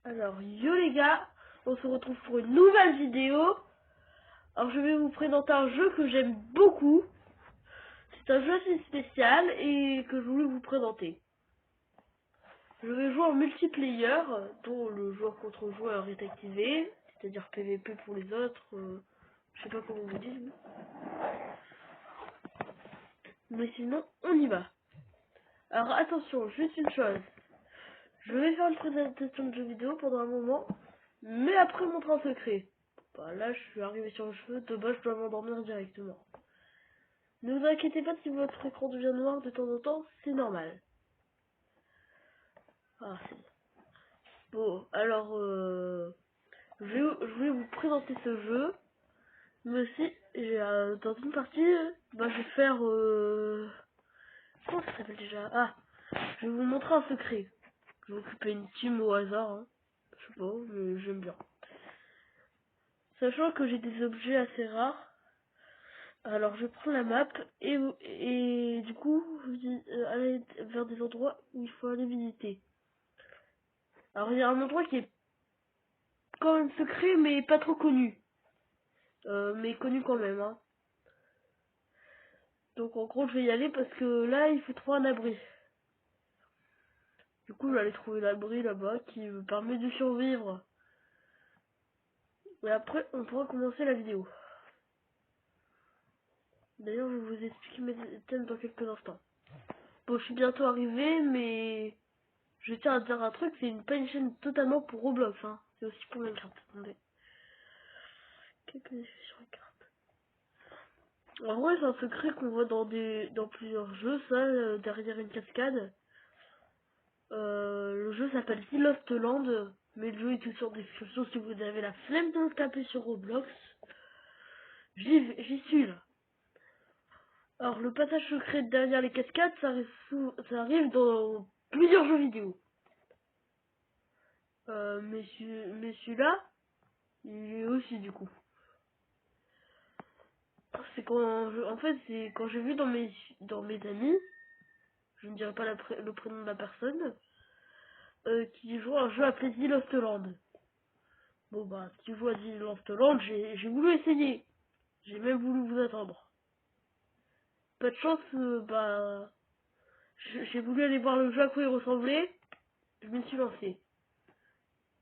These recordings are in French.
Alors, yo les gars, on se retrouve pour une nouvelle vidéo. Alors, je vais vous présenter un jeu que j'aime beaucoup. C'est un jeu assez spécial et que je voulais vous présenter. Je vais jouer en multiplayer, dont le joueur contre joueur est activé, c'est-à-dire PVP pour les autres. Je sais pas comment vous dites. Mais sinon, on y va. Alors, attention, juste une chose. Je vais faire une présentation de jeu vidéo pendant un moment, mais après montrer un secret. Bah, là, je suis arrivé sur le jeu, de base, je dois m'endormir directement. Ne vous inquiétez pas si votre écran devient noir de temps en temps, c'est normal. Ah, c'est bon. Alors, je vais vous présenter ce jeu, mais aussi, dans une partie, bah, je vais faire, comment ça s'appelle déjà? Ah, je vais vous montrer un secret. Je vais occuper une team au hasard, hein. Je sais pas, mais j'aime bien. Sachant que j'ai des objets assez rares, alors je prends la map et du coup, aller vers des endroits où il faut aller visiter. Alors il y a un endroit qui est quand même secret mais pas trop connu. Mais connu quand même, hein. Donc en gros je vais y aller parce que là il faut trouver un abri. Du coup je vais aller trouver l'abri là-bas qui me permet de survivre. Et après on pourra commencer la vidéo. D'ailleurs je vais vous expliquer mes thèmes dans quelques instants. Bon je suis bientôt arrivé mais je tiens à dire un truc, c'est pas une chaîne totalement pour Roblox, hein. C'est aussi pour Minecraft. Attendez. Quelques effets sur la carte. En vrai c'est un secret qu'on voit dans plusieurs jeux, ça, derrière une cascade. Le jeu s'appelle The Lost Land, mais le jeu est tout sur description si vous avez la flemme de le taper sur Roblox. J'y suis là. Alors le passage secret derrière les cascades, ça arrive dans plusieurs jeux vidéo. Mais celui-là, il est aussi du coup. C'est en fait, c'est quand j'ai vu dans mes amis, je ne dirai pas le prénom de la personne, qui joue à un jeu appelé The Lost Land. Bon bah, si joue à The Lost Land, j'ai voulu essayer. J'ai même voulu vous attendre. Pas de chance, bah, j'ai voulu aller voir le jeu à quoi il ressemblait. Je me suis lancé.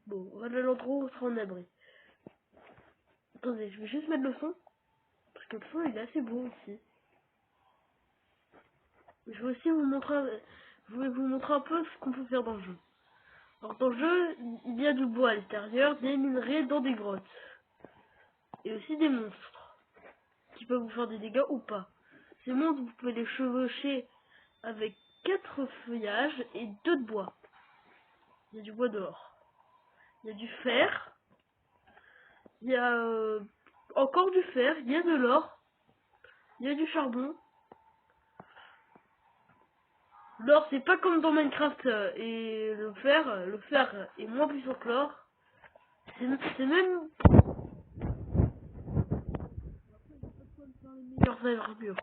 Bon, voilà l'endroit où on sera en abri. Attendez, je vais juste mettre le son. Parce que le son il est assez beau aussi. Je vais aussi vous montrer, je vais vous montrer un peu ce qu'on peut faire dans le jeu. Alors dans le jeu, il y a du bois à l'extérieur, des minerais dans des grottes. Et aussi des monstres, qui peuvent vous faire des dégâts ou pas. Ces monstres, vous pouvez les chevaucher avec 4 feuillages et 2 de bois. Il y a du bois dehors. Il y a du fer. Il y a encore du fer. Il y a de l'or. Il y a du charbon. L'or, c'est pas comme dans Minecraft et le fer. Le fer est moins puissant que l'or. C'est même meilleures armures.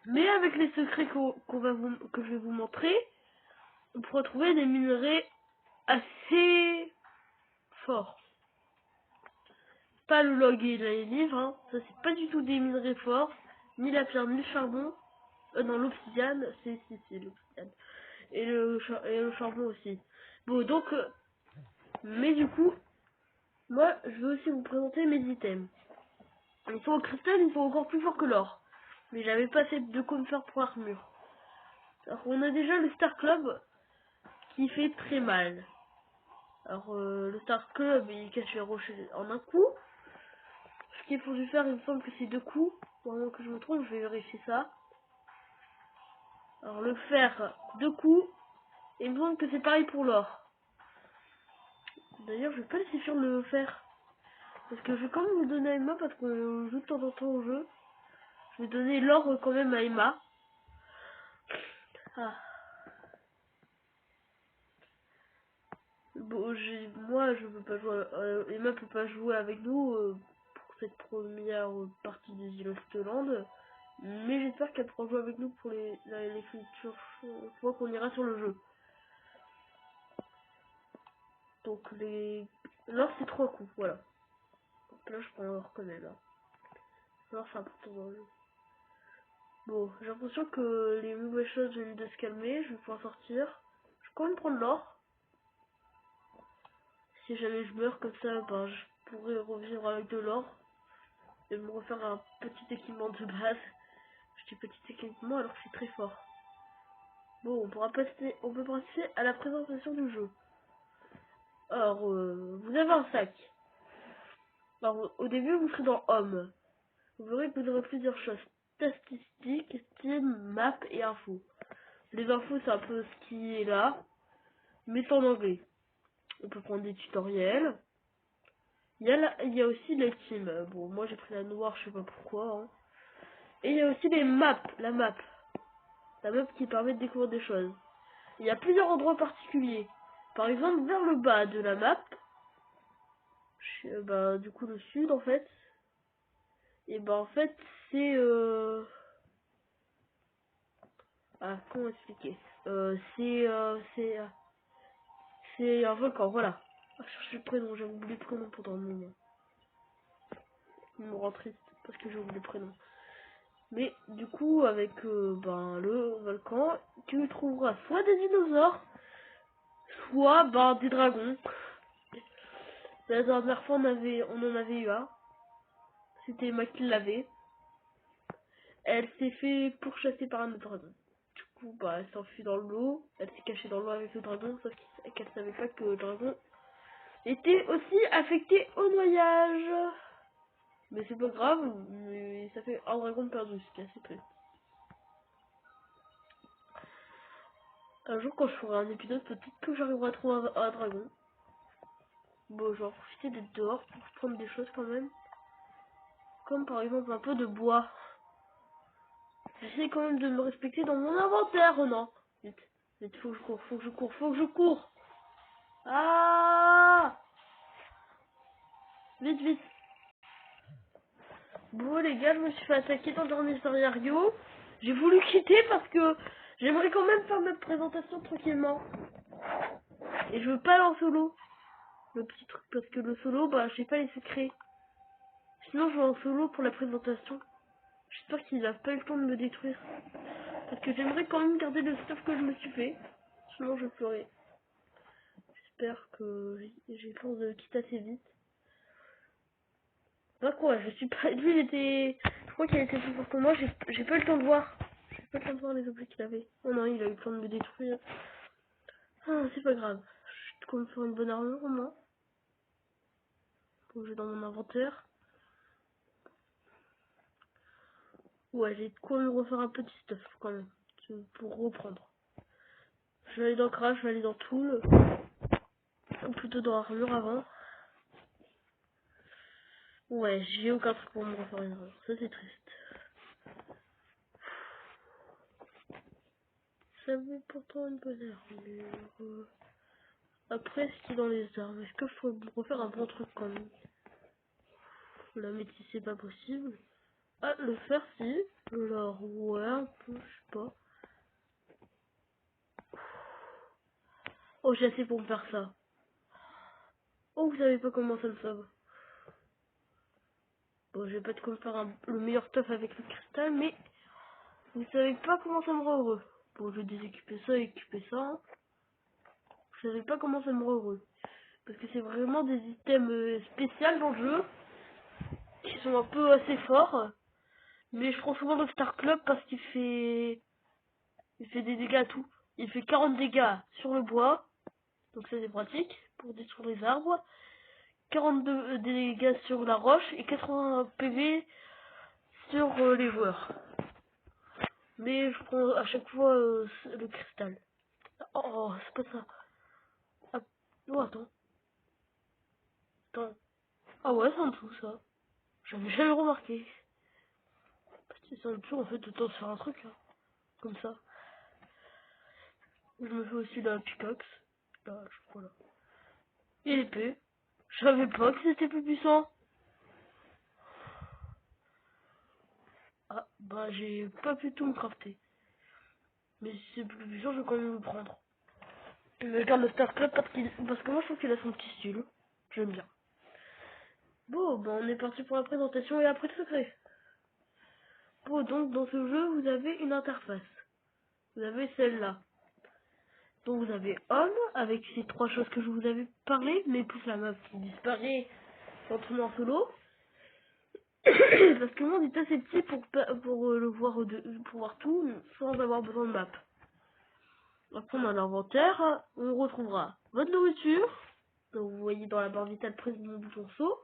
Mais avec les secrets que je vais vous montrer, on pourra trouver des minerais assez forts. Pas le log et les livres, hein. Ça c'est pas du tout des minerais forts, ni la pierre, ni le charbon. Non, l'obsidiane, c'est l'obsidiane. Et le charbon aussi. Bon, donc, mais du coup, moi, je vais aussi vous présenter mes items. Ils sont en cristal, ils sont encore plus forts que l'or. Mais j'avais pas assez de quoi me faire pour armure. Alors, on a déjà le Star Club, qui fait très mal. Alors, le Star Club, il cache les rochers en un coup. Ce qu'il faut lui faire, il me semble que c'est 2 coups. Pour moins que je me trompe, je vais vérifier ça. Alors, le fer, 2 coups. Et il me semble que c'est pareil pour l'or. D'ailleurs, je vais pas laisser faire le fer. Parce que je vais quand même le donner à Emma, parce que je joue de temps en temps au jeu. Je vais donner l'or quand même à Emma. Ah. Bon, moi, je peux pas jouer. Emma peut pas jouer avec nous pour cette première partie des îles Land. Mais j'espère qu'elle pourra jouer avec nous pour les futures fois qu'on ira sur le jeu. Donc l'or c'est 3 coups, voilà. Donc là je prends l'or quand même. Là. L'or c'est important dans le jeu. Bon, j'ai l'impression que les mauvaises choses viennent de se calmer, je vais pouvoir sortir. Je vais quand même prendre l'or. Si jamais je meurs comme ça, ben je pourrais revivre avec de l'or. Et me refaire un petit équipement de base. Je dis petit équipement alors que c'est très fort. Bon, on peut passer à la présentation du jeu. Alors, vous avez un sac. Alors, au début, vous serez dans Home. Vous verrez que vous aurez plusieurs choses. Statistiques, Steam, Map et infos. Les infos, c'est un peu ce qui est là, mais c'est en anglais. On peut prendre des tutoriels. Il y a aussi les teams. Bon, moi j'ai pris la noire, je sais pas pourquoi. Hein. Et il y a aussi les maps, la map. La map qui permet de découvrir des choses. Il y a plusieurs endroits particuliers. Par exemple, vers le bas de la map, bah, du coup le sud en fait. Et bah en fait c'est ah, comment expliquer, c'est un volcan, voilà. Ah, je cherche le prénom, j'ai oublié le prénom pendant un moment. Il me rend triste parce que j'ai oublié le prénom. Mais du coup avec ben le volcan, tu trouveras soit des dinosaures, soit ben des dragons. La dernière fois on en avait eu un. C'était Emma qui l'avait. Elle s'est fait pourchasser par un autre dragon. Du coup, bah, elle s'enfuit dans l'eau. Elle s'est cachée dans l'eau avec le dragon, sauf qu'elle savait pas que le dragon était aussi affecté au noyage. Mais c'est pas grave, mais ça fait un dragon perdu, ce qui est assez triste. Un jour, quand je ferai un épisode, peut-être que j'arriverai à trouver un dragon. Bon, je vais en profiter d'être dehors pour prendre des choses quand même. Comme par exemple un peu de bois. J'essaie quand même de me respecter dans mon inventaire, oh non. Vite, vite, faut que je cours, faut que je cours, faut que je cours. Ah, vite, vite. Bon les gars, je me suis fait attaquer dans le dernier scénario. J'ai voulu quitter parce que j'aimerais quand même faire ma présentation tranquillement. Et je veux pas aller en solo. Le petit truc, parce que le solo, bah, j'ai pas les secrets. Sinon, je vais en solo pour la présentation. J'espère qu'il a pas eu le temps de me détruire. Parce que j'aimerais quand même garder le stuff que je me suis fait. Sinon, je ferai. J'espère que j'ai le temps de quitter assez vite. Bah quoi, je suis pas... Lui, il était... Je crois qu'il était plus fort que moi, j'ai pas eu le temps de voir. J'ai pas eu le temps de voir les objets qu'il avait. Oh non, il a eu le temps de me détruire. Ah, c'est pas grave. Je vais me faire une bonne armure, au moins. Faut que j'ai dans mon inventaire. Ouais, j'ai de quoi me refaire un petit stuff, quand même. Pour reprendre. Je vais aller dans Crash, je vais aller dans Tool. Ou plutôt dans Armure avant. Ouais, j'ai aucun truc pour me refaire une armure. Ça, c'est triste. J'avais pourtant une bonne armure. Après, ce qui est dans les armes, est-ce que je pourrais me refaire un bon truc quand même? La métis, c'est pas possible. Ah, le fer, si. Alors, ouais, un peu, je sais pas. Oh, j'ai assez pour me faire ça. Oh, vous savez pas comment ça me sauve. Bon, je vais pas de quoi me faire le meilleur stuff avec le cristal, mais vous savez pas comment ça me rend heureux. Bon, je vais déséquiper ça et équiper ça. Hein. Vous savez pas comment ça me rend heureux. Parce que c'est vraiment des items spéciaux dans le jeu, qui sont un peu assez forts. Mais je prends souvent le Star Club parce il fait des dégâts à tout. Il fait 40 dégâts sur le bois, donc ça c'est pratique pour détruire les arbres. 42 dégâts sur la roche et 80 PV sur les joueurs. Mais je prends à chaque fois le cristal. Oh, c'est pas ça. Ah, oh, attends. Attends. Ah ouais, c'est en dessous ça. J'avais jamais remarqué. C'est en dessous en fait, autant se faire un truc là. Comme ça. Je me fais aussi la pickaxe. Là, voilà. Et l'épée. Je savais pas que c'était plus puissant. Ah, bah j'ai pas pu tout me crafter. Mais si c'est plus puissant, je vais quand même le prendre. Je garde le Star Club parce que moi je trouve qu'il a son petit style. J'aime bien. Bon, bah on est parti pour la présentation et après le secret. Bon, donc dans ce jeu, vous avez une interface. Vous avez celle-là. Donc vous avez Home, avec ces trois choses que je vous avais parlé, mais plus la map qui disparaît quand on est en solo. Parce que le monde est assez petit pour le voir pour voir tout sans avoir besoin de map. Après on a l'inventaire, on retrouvera votre nourriture. Donc vous voyez dans la barre vitale près de mon bouton saut.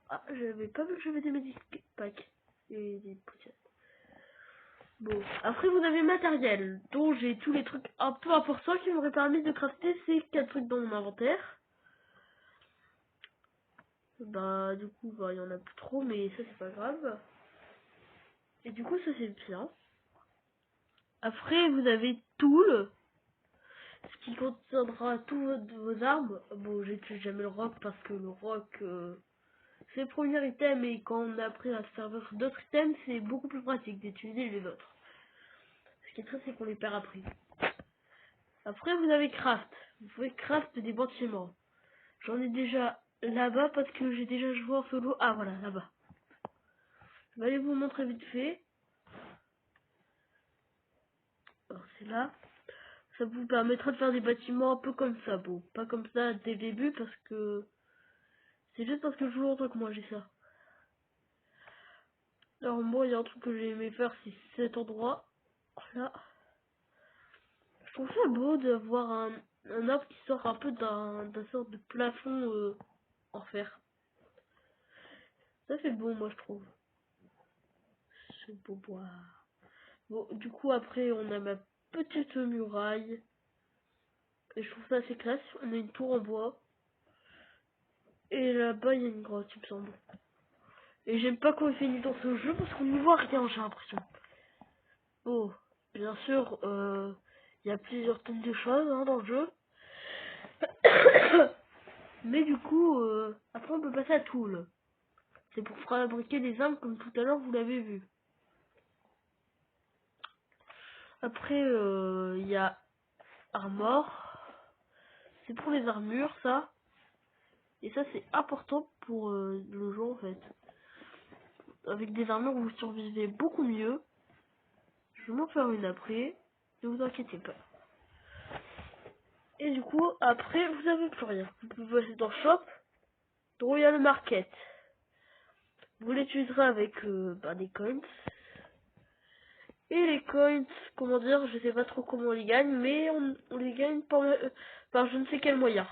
Ah, j'avais pas vu que j'avais des medic packs et des potions. Bon, après vous avez matériel, dont j'ai tous les trucs un peu importants qui m'auraient permis de crafter ces 4 trucs dans mon inventaire. Bah du coup bah il y en a plus trop, mais ça c'est pas grave. Et du coup ça c'est bien. Après vous avez Tool, ce qui contiendra toutes vos armes. Bon, j'utilise jamais le rock parce que le rock c'est le premier item, et quand on a appris à se servir d'autres items, c'est beaucoup plus pratique d'utiliser les autres. Ce qui est triste, c'est qu'on les perd après. Après, vous avez craft. Vous pouvez craft des bâtiments. J'en ai déjà là-bas parce que j'ai déjà joué en solo. Ah voilà, là-bas. Je vais aller vous montrer vite fait. Alors c'est là. Ça vous permettra de faire des bâtiments un peu comme ça. Bon, pas comme ça dès le début parce que c'est juste parce que je joue longtemps que moi j'ai ça. Alors moi, il y a un truc que j'ai aimé faire, c'est cet endroit. Là. Je trouve ça beau d'avoir un arbre qui sort un peu d'un sorte de plafond en fer. Ça fait beau, moi je trouve. C'est beau boire. Bon, du coup après on a ma petite muraille. Et je trouve ça assez classe. On a une tour en bois. Et là-bas il y a une grotte, il me semble. Et j'aime pas qu'on finit dans ce jeu parce qu'on ne voit rien, j'ai l'impression. Bon, bien sûr, il y a plusieurs tonnes de choses hein, dans le jeu. Mais du coup, après on peut passer à Tool. C'est pour fabriquer des armes comme tout à l'heure vous l'avez vu. Après il y a Armor. C'est pour les armures ça. Et ça c'est important pour le jeu en fait. Avec des armures vous survivez beaucoup mieux. Je vais m'en faire une après. Ne vous inquiétez pas. Et du coup après vous avez plus rien. Vous pouvez passer dans le shop. Donc il y a le market. Vous l'utiliserez avec des coins. Et les coins, comment dire, je sais pas trop comment on les gagne, mais on les gagne par je ne sais quel moyen.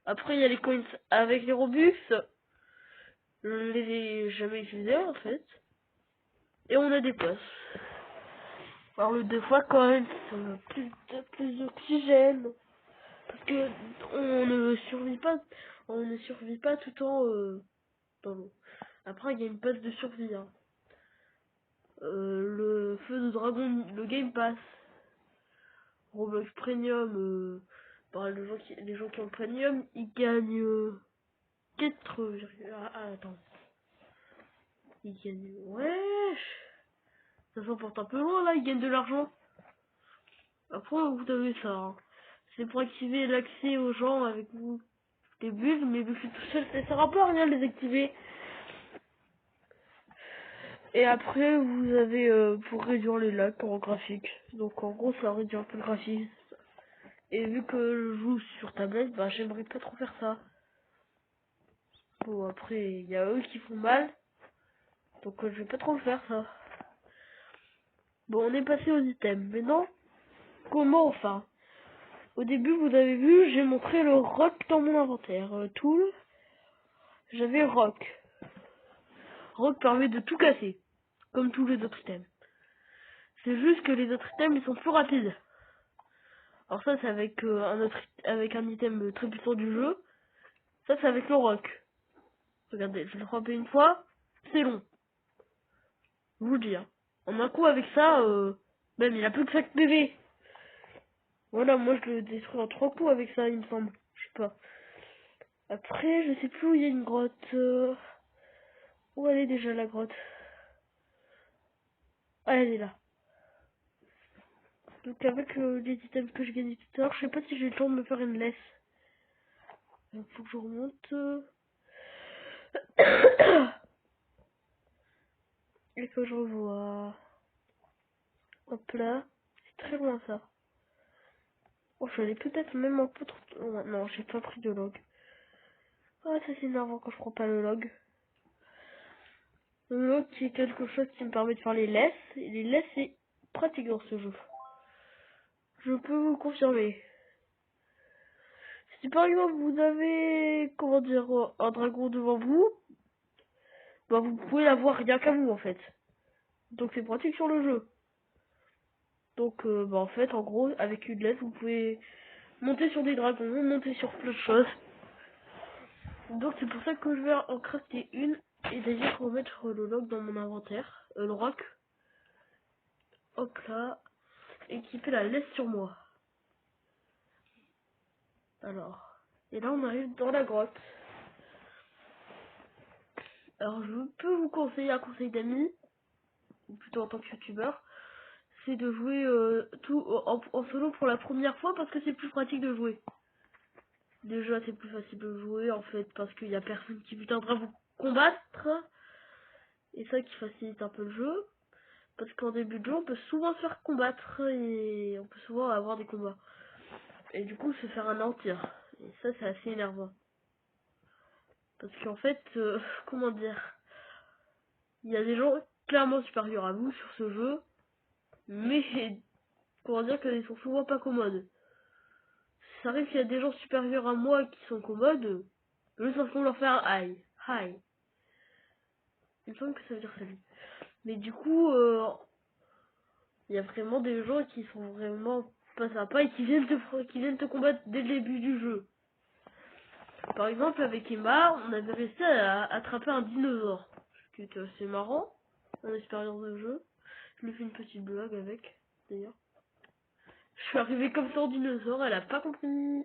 Après, il y a les coins avec les Robux. Je ne les ai jamais utilisés, en fait. Et on a des places. Alors, le 2 fois coins, plus d'oxygène. Parce que on ne survit pas tout le temps dans l'eau. Après, il y a une passe de survie, hein. Le feu de dragon, le Game Pass. Roblox Premium, les gens qui ont le Premium, ils gagnent 4, attends. Ils gagnent... Wesh, ça s'emporte un peu loin là, ils gagnent de l'argent. Après, vous avez ça. Hein. C'est pour activer l'accès aux gens avec vous. Les bulles, mais vu que je suis tout seul, ça sert un peu à rien de les activer. Et après, vous avez pour réduire les lags en graphique. Donc en gros, ça réduit un peu le graphisme. Et vu que je joue sur tablette, bah j'aimerais pas trop faire ça. Bon, après, il y a eux qui font mal. Donc je vais pas trop le faire ça. Bon, on est passé aux items. Maintenant, comment enfin? Au début, vous avez vu, j'ai montré le rock dans mon inventaire. Tool, j'avais rock. Rock permet de tout casser, comme tous les autres items. C'est juste que les autres items, ils sont plus rapides. Alors ça, c'est avec avec un item très puissant du jeu. Ça, c'est avec le rock. Regardez, je l'ai frappé une fois, c'est long. Je vous le dis. Hein. En un coup, avec ça, même il a plus que 5 PV. Voilà, moi je le détruis en 3 coups avec ça, il me semble. Je sais pas. Après, je sais plus où il y a une grotte. Où elle est déjà la grotte? Ah, elle est là. Donc avec les items que j'ai gagnés tout à l'heure, je sais pas si j'ai le temps de me faire une laisse. Donc faut que je remonte. Et que je revois. Hop là. C'est très loin ça. Oh, j'allais peut-être même un peu trop... Oh, non, j'ai pas pris de log. Ah, ça c'est énervant quand je prends pas le log. Le log qui est quelque chose qui me permet de faire les laisses. Et les laisses c'est pratique dans ce jeu. Je peux vous le confirmer. Si par exemple vous avez, comment dire, un dragon devant vous, bah vous pouvez l'avoir rien qu'à vous en fait. Donc c'est pratique sur le jeu. Donc bah en fait en gros avec une laisse vous pouvez monter sur des dragons, monter sur plein de choses. Donc c'est pour ça que je vais en crafter une. Et d'ailleurs remettre le log dans mon inventaire. Le roc. Hop là. Équiper la laisse sur moi. Alors. Et là on arrive dans la grotte. Alors je peux vous conseiller un conseil d'amis. Ou plutôt en tant que youtubeur. C'est de jouer tout en solo pour la première fois parce que c'est plus pratique de jouer. Déjà c'est plus facile de jouer en fait parce qu'il y a personne qui viendra vous combattre. Et ça qui facilite un peu le jeu. Parce qu'en début de jeu on peut souvent se faire combattre et on peut souvent avoir des combats. Et du coup se faire anéantir. Et ça c'est assez énervant. Parce qu'en fait, comment dire, il y a des gens clairement supérieurs à vous sur ce jeu. Mais comment dire qu'ils sont souvent pas commodes. Ça arrive qu'il y a des gens supérieurs à moi qui sont commodes. Juste parce qu'on leur fait un hi. Hi. Il me semble que ça veut dire salut. Mais du coup, il y a vraiment des gens qui sont vraiment pas sympas et qui viennent te combattre dès le début du jeu. Par exemple, avec Emma, on avait réussi à attraper un dinosaure. Ce qui était assez marrant, en expérience de jeu. Je lui fais une petite blague avec, d'ailleurs. Je suis arrivé comme ça au dinosaure, elle a pas compris.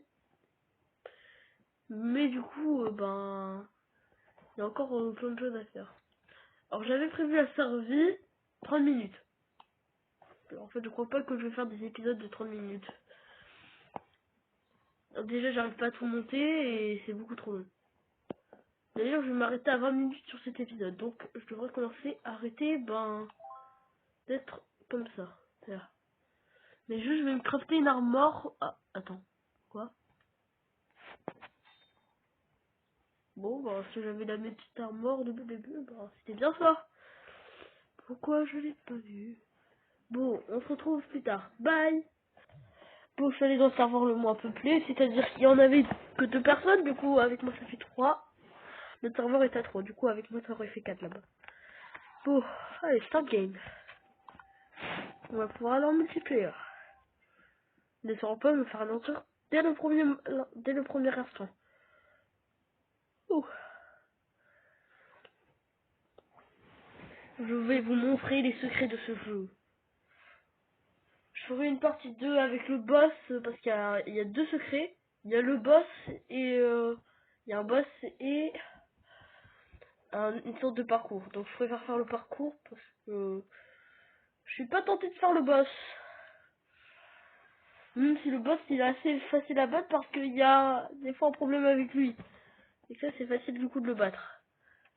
Mais du coup, ben, il y a encore plein de choses à faire. Alors j'avais prévu la survie 30 minutes. Alors, en fait, je crois pas que je vais faire des épisodes de 30 minutes. Alors, déjà, j'arrive pas à tout monter et c'est beaucoup trop long. D'ailleurs, je vais m'arrêter à 20 minutes sur cet épisode. Donc, je devrais commencer à arrêter, ben, d'être comme ça. Là. Mais juste, je vais me crafter une armure. Ah, attends. Quoi? Bon, bah, si j'avais la petite armure depuis le début, bah, c'était bien ça. Pourquoi je l'ai pas vu? Bon, on se retrouve plus tard. Bye! Bon, je suis allé dans le serveur le moins peuplé, c'est-à-dire qu'il y en avait que 2 personnes, du coup, avec moi ça fait 3. Le serveur est à 3, du coup, avec moi ça aurait fait 4 là-bas. Bon, allez, start game. On va pouvoir aller en multiplayer. Ne seront pas me faire aventure dès le premier instant. Ouh. Je vais vous montrer les secrets de ce jeu. Je ferai une partie 2 avec le boss parce il y a 2 secrets. Il y a le boss et il y a un boss et une sorte de parcours. Donc je préfère faire le parcours parce que je suis pas tentée de faire le boss. Même si le boss il est assez facile à battre parce qu'il y a des fois un problème avec lui. Et ça c'est facile du coup de le battre.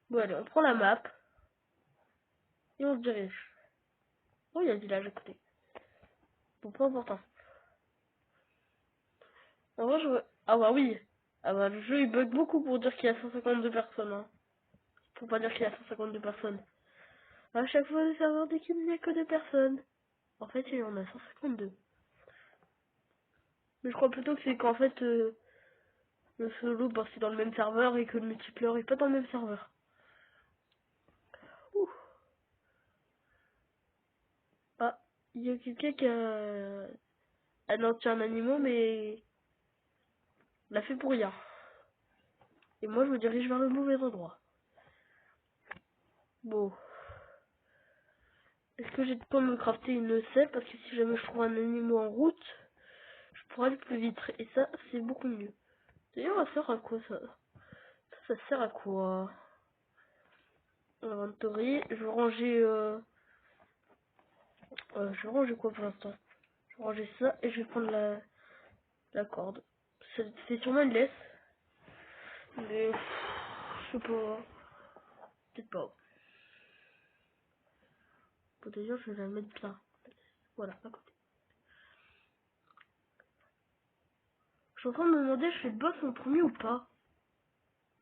Bon allez, on prend la map et on se dirige. Oh il y a le village à côté. Bon, pas important. En vrai, ah bah oui. Ah bah le jeu il bug beaucoup pour dire qu'il y a 152 personnes. Hein. Pour pas dire qu'il y a 152 personnes. À chaque fois le serveur dit qu'il n'y a que 2 personnes. En fait il y en a 152. Mais je crois plutôt que c'est qu'en fait le solo bah, c'est dans le même serveur et que le multiplayer est pas dans le même serveur. Ouh. Ah, il y a quelqu'un qui a anéanti un animal mais l'a fait pour rien. Et moi je me dirige vers le mauvais endroit. Bon. Est-ce que j'ai de quoi me crafter une selle? Parce que si jamais je trouve un animal en route, je pourrais aller plus vite. Et ça, c'est beaucoup mieux. D'ailleurs, ça sert à quoi ça? Ça sert à quoi? Inventory. Je vais ranger quoi pour l'instant? Je ranger ça et je vais prendre la corde. C'est sûrement une laisse. Mais je sais pas. Peut-être pas. Bon, d'ailleurs, je vais la mettre là. Voilà, à côté. Je suis en train de me demander, je fais le boss en premier ou pas?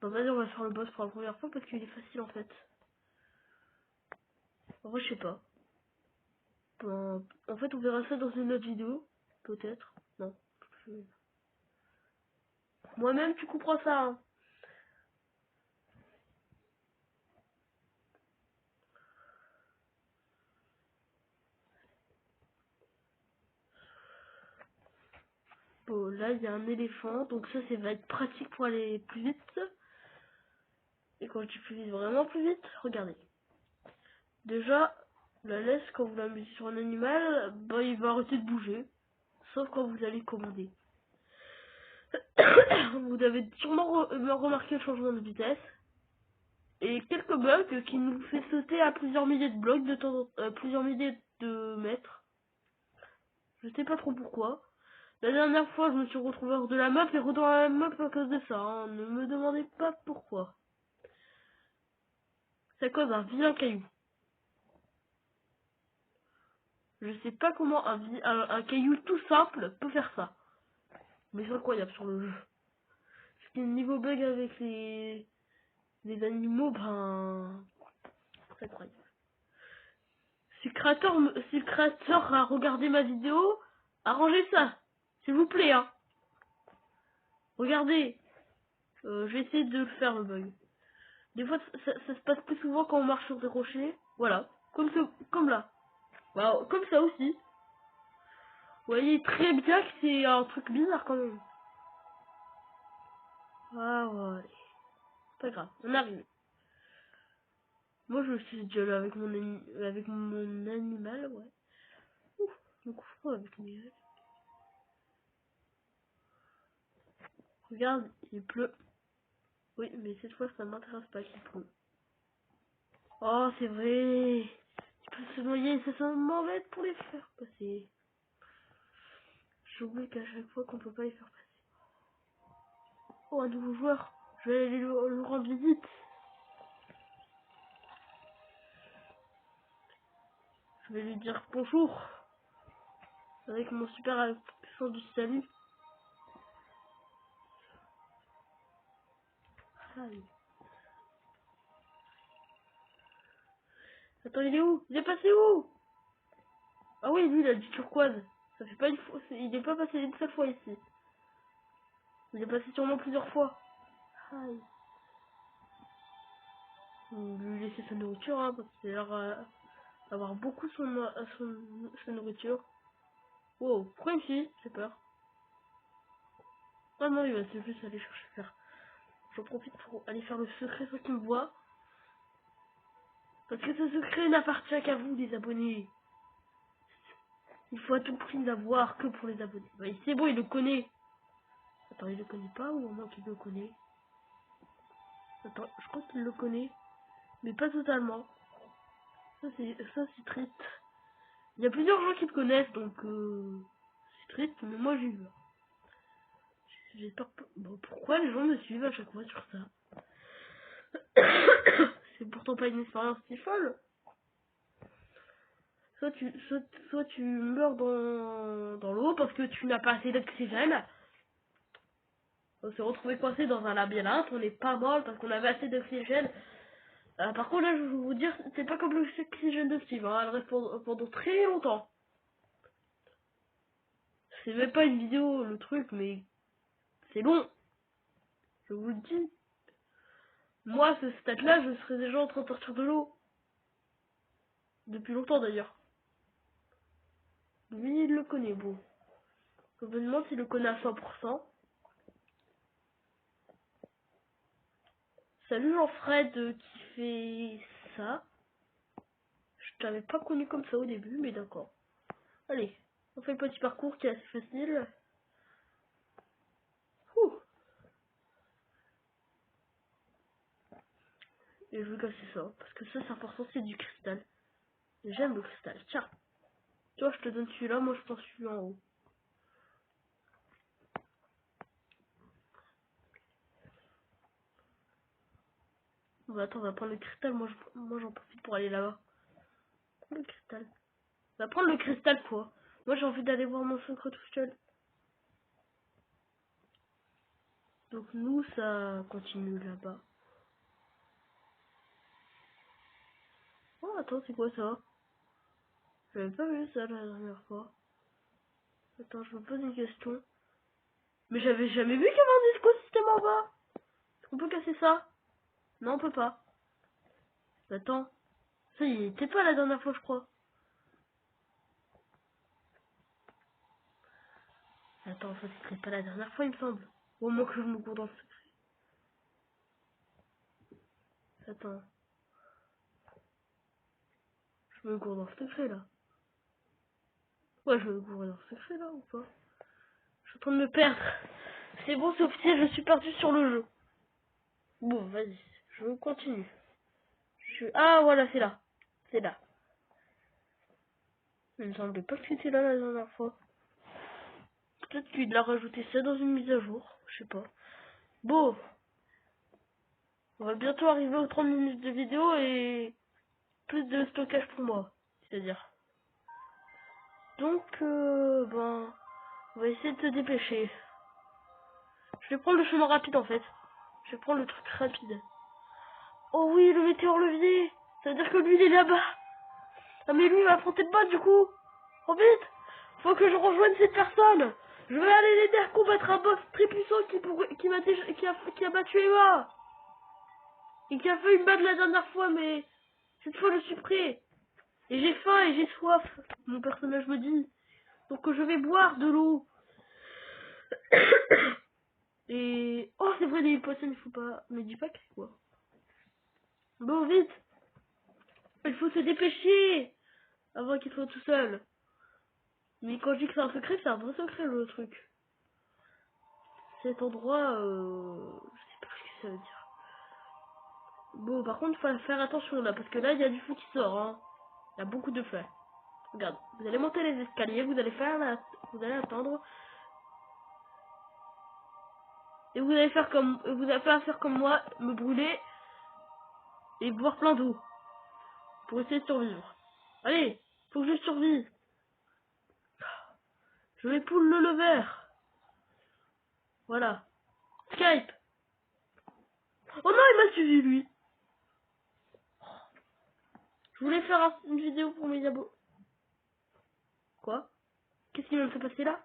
Bah vas-y, on va faire le boss pour la première fois parce qu'il est facile en fait. En vrai, je sais pas. Bon, en fait, on verra ça dans une autre vidéo. Peut-être. Non. Moi-même, tu comprends ça, hein. Bon, là, il y a un éléphant. Donc ça va être pratique pour aller plus vite. Et quand je dis plus vite, vraiment plus vite, regardez. Déjà, la laisse, quand vous la mettez sur un animal, bah, il va arrêter de bouger. Sauf quand vous allez commander. Vous avez sûrement remarqué le changement de vitesse. Et quelques bugs qui nous fait sauter à plusieurs milliers de blocs de temps plusieurs milliers de mètres. Je sais pas trop pourquoi. La dernière fois, je me suis retrouvé hors de la map et dans la map à cause de ça. Hein. Ne me demandez pas pourquoi. C'est à cause d'un vilain caillou. Je sais pas comment un caillou tout simple peut faire ça. Mais c'est incroyable sur le jeu. Ce qui est niveau bug avec les animaux, ben... c'est incroyable. Si le créateur a regardé ma vidéo, arrangez ça. S'il vous plaît, hein. Regardez. Je vais essayer de le faire, le bug. Des fois, ça se passe plus souvent quand on marche sur des rochers. Voilà. Comme là. Voilà, comme ça aussi. Vous voyez très bien que c'est un truc bizarre quand même. Ah ouais. Pas grave, on arrive. Moi, je suis déjà là avec avec mon animal, ouais. Ouf, je me couche pas avec mon animal. Regarde, il pleut. Oui, mais cette fois, ça m'intéresse pas qu'il pleut. Oh, c'est vrai. Tu peux se noyer, ça m'embête pour les faire passer. J'oublie qu'à chaque fois qu'on peut pas les faire passer. Oh, un nouveau joueur. Je vais aller lui rendre visite. Je vais lui dire bonjour. Avec mon super accent du salut. Aïe. Attends, il est où? Il est passé où? Ah oui, lui, il a du turquoise. Ça fait pas une fois. Il est pas passé une seule fois ici. Il est passé sûrement plusieurs fois. Aïe. On lui laisser sa nourriture, hein, parce qu'il a l'air d'avoir beaucoup sa nourriture. Wow, pourquoi une fille? J'ai peur. Ah non, il va juste aller chercher faire. J'en profite pour aller faire le secret sans qu'il me voit. Parce que ce secret n'appartient qu'à vous, les abonnés. Il faut à tout prix l'avoir que pour les abonnés. Bah, c'est bon, il le connaît. Attends, il le connaît pas ou non qu'il le connaît? Attends, je crois qu'il le connaît. Mais pas totalement. Ça c'est triste. Il y a plusieurs gens qui le connaissent, donc c'est triste, mais moi j'ai eu. J'espère pas. Bon, pourquoi les gens me suivent à chaque fois sur ça? C'est pourtant pas une expérience si folle. Soit tu meurs dans l'eau parce que tu n'as pas assez d'oxygène. On s'est retrouvé coincé dans un labyrinthe, on n'est pas mort parce qu'on avait assez d'oxygène. Par contre là je vais vous dire, c'est pas comme l'oxygène de Steve, hein, elle reste pendant très longtemps. C'est même pas une vidéo le truc, mais c'est long. Je vous le dis. Moi, à ce stade-là, je serais déjà en train de sortir de l'eau. Depuis longtemps d'ailleurs. Lui, il le connaît, bon. Je me demande s'il le connaît à 100%. Salut Jean-Fred qui fait ça. Je t'avais pas connu comme ça au début, mais d'accord. Allez, on fait le petit parcours qui est assez facile. Ouh. Et je vais casser ça, parce que ça c'est important, c'est du cristal. J'aime le cristal, tiens. Toi, je te donne celui-là, moi je prends celui en haut. Bon, attends, on va prendre le cristal, moi j'en profite pour aller là-bas. Prends le cristal. On va prendre le cristal quoi. Moi j'ai envie d'aller voir mon secret tout seul. Donc nous ça continue là-bas. Oh attends, c'est quoi ça? J'avais pas vu ça la dernière fois. Attends, je me pose une question. Mais j'avais jamais vu qu'il y avait un disco-système en bas. Est-ce qu'on peut casser ça? Non, on peut pas. Attends. Ça, il était pas la dernière fois, je crois. Attends, ça c'était pas la dernière fois, il me semble. Au moins que je me cours dans le secret. Attends. Je me cours dans le secret, là. Ouais, je me cours dans le secret, là, ou pas? Je suis en train de me perdre. C'est bon, c'est officiel, je suis perdu sur le jeu. Bon, vas-y. Je continue. Ah, voilà, c'est là. C'est là. Il me semblait pas que c'était là la dernière fois. Peut-être qu'il a rajouté ça dans une mise à jour. Je sais pas. Bon. On va bientôt arriver aux 30 minutes de vidéo et plus de stockage pour moi. C'est-à-dire. Donc, ben, on va essayer de se dépêcher. Je vais prendre le chemin rapide en fait. Je vais prendre le truc rapide. Oh oui, le météore levier. Ça veut dire que lui, il est là-bas. Ah mais lui, il va affronter le bot du coup. Oh vite. Faut que je rejoigne cette personne. Je vais aller l'aider à combattre un boss très puissant qui a battu Eva. Et qui a failli me battre la dernière fois, mais cette fois je suis prêt. Et j'ai faim et j'ai soif, mon personnage me dit. Donc je vais boire de l'eau. Et... Oh c'est vrai, les poissons, il faut pas... Mais dis pas que quoi. Bon, vite. Il faut se dépêcher avant qu'il soit tout seul. Mais quand je dis que c'est un secret, c'est un vrai secret le truc. Cet endroit, je sais pas ce que ça veut dire. Bon, par contre, faut faire attention là, parce que là, il y a du feu qui sort, hein. Il y a beaucoup de feu. Regarde, vous allez monter les escaliers, vous allez attendre. Et vous allez pas faire comme moi, me brûler et boire plein d'eau. Pour essayer de survivre. Allez, faut que je survive. Je vais pull le lever. Voilà. Skype. Oh non, il m'a suivi lui. Je voulais faire une vidéo pour mes abos. Quoi? Qu'est-ce qui vient de se passer là?